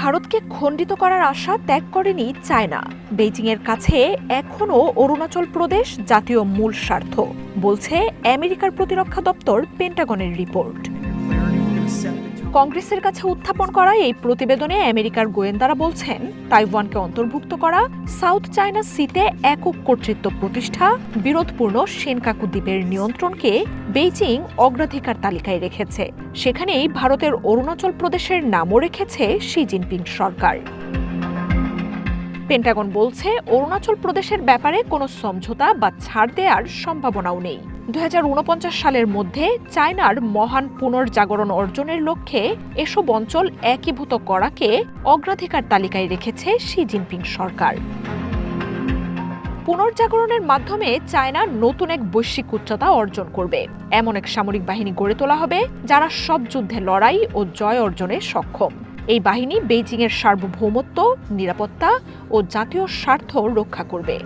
ভারতকে খণ্ডিত করার আশা ত্যাগ করেনি চায়না। বেইজিংয়ের কাছে এখনও অরুণাচল প্রদেশ জাতীয় মূল স্বার্থ, বলছে আমেরিকার প্রতিরক্ষা দপ্তর পেন্টাগনের রিপোর্ট। কংগ্রেসের কাছে উত্থাপন করা এই প্রতিবেদনে আমেরিকার গোয়েন্দারা বলছেন, তাইওয়ানকে অন্তর্ভুক্ত করা, সাউথ চায়না সিতে একক কর্তৃত্ব প্রতিষ্ঠা, বিরোধপূর্ণ সেনকাকু দ্বীপের নিয়ন্ত্রণকে বেইজিং অগ্রাধিকার তালিকায় রেখেছে। সেখানেই ভারতের অরুণাচল প্রদেশের নামও রেখেছে শি জিনপিং সরকার। পেন্টাগন বলছে, অরুণাচল প্রদেশের ব্যাপারে কোনো সমঝোতা বা ছাড় দেওয়ার সম্ভাবনাও নেই। 2049 সালের মধ্যে চায়নার মহান পুনর্জাগরণ অর্জনের লক্ষ্যে এসব অঞ্চল একীভূত করাকে অগ্রাধিকার তালিকায় রেখেছে শি জিনপিং সরকার। পুনর্জাগরণের মাধ্যমে চায়না নতুন এক বৈশ্বিক উচ্চতা অর্জন করবে। এমন এক সামরিক বাহিনী গড়ে তোলা হবে যারা সব যুদ্ধে লড়াই ও জয় অর্জনে সক্ষম। এই বাহিনী বেইজিংয়ের সার্বভৌমত্ব, নিরাপত্তা ও জাতীয় স্বার্থ রক্ষা করবে।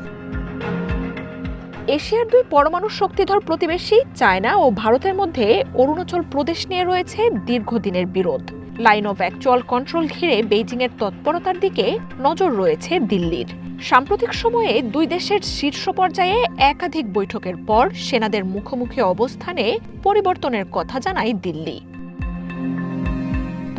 এশিয়ার দুই পরমাণু শক্তিধর প্রতিবেশী চায়না ও ভারতের মধ্যে অরুণাচল প্রদেশ নিয়ে রয়েছে দীর্ঘদিনের বিরোধ। লাইন অফ অ্যাকচুয়াল কন্ট্রোল ঘিরে বেইজিংয়ের তৎপরতার দিকে নজর রয়েছে দিল্লির। সাম্প্রতিক সময়ে দুই দেশের শীর্ষ পর্যায়ে একাধিক বৈঠকের পর সেনাদের মুখোমুখি অবস্থানে পরিবর্তনের কথা জানায় দিল্লি।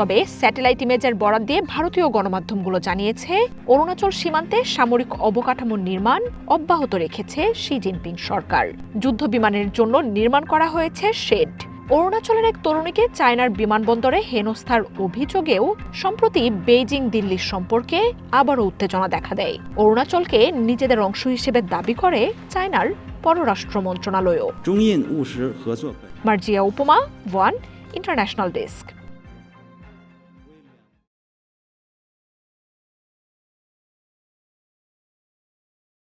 তবে স্যাটেলাইট ইমেজের বরাত দিয়ে ভারতীয় গণমাধ্যমগুলো জানিয়েছে, অরুণাচল সীমান্তে সামরিক অবকাঠামো নির্মাণ অব্যাহত রেখেছে শি জিনপিং সরকার। যুদ্ধ বিমানের জন্য নির্মাণ করা হয়েছে শেড। অরুণাচলের এক তরুণীকে চায়নার বিমানবন্দরে হেনস্থার অভিযোগেও সম্প্রতি বেইজিং দিল্লির সম্পর্কে আবারও উত্তেজনা দেখা দেয়। অরুণাচলকে নিজেদের অংশ হিসেবে দাবি করে চায়নার পররাষ্ট্র মন্ত্রণালয়ও। মার্জিয়া উপমা, ওয়ান ইন্টারন্যাশনাল ডেস্ক।